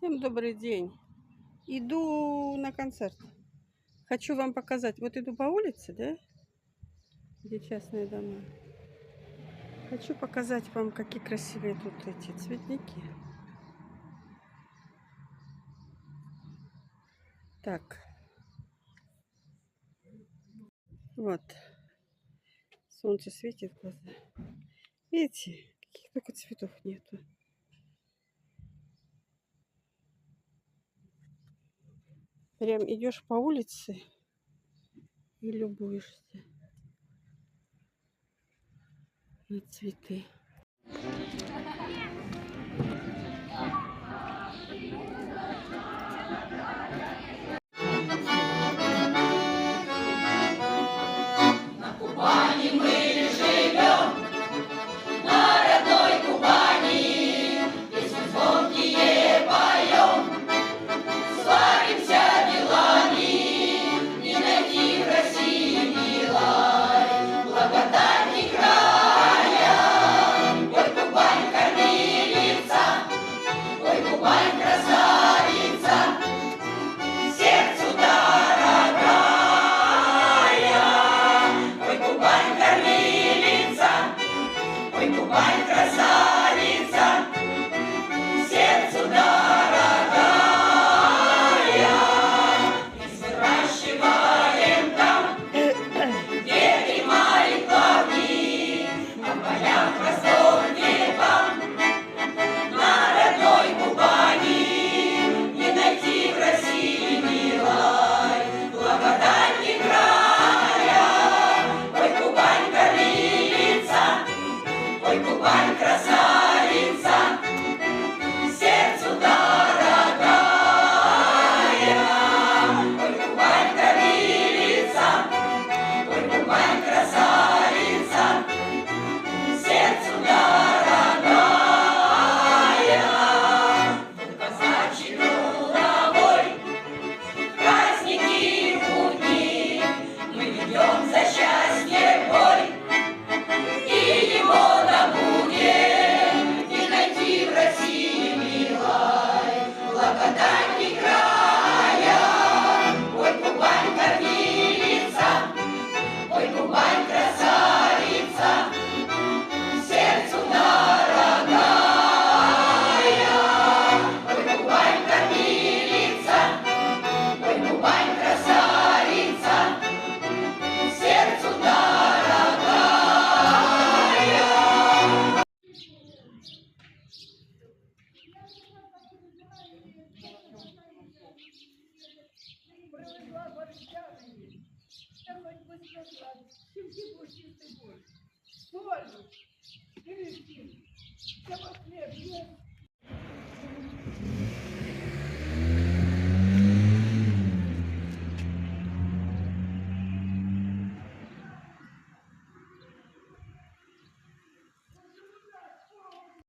Всем добрый день. Иду на концерт. Хочу вам показать. Вот иду по улице, да? Где частные дома. Хочу показать вам, какие красивые тут эти цветники. Так. Вот. Солнце светит в глаза. Видите, каких только цветов нету. Прям идешь по улице и любуешься на цветы.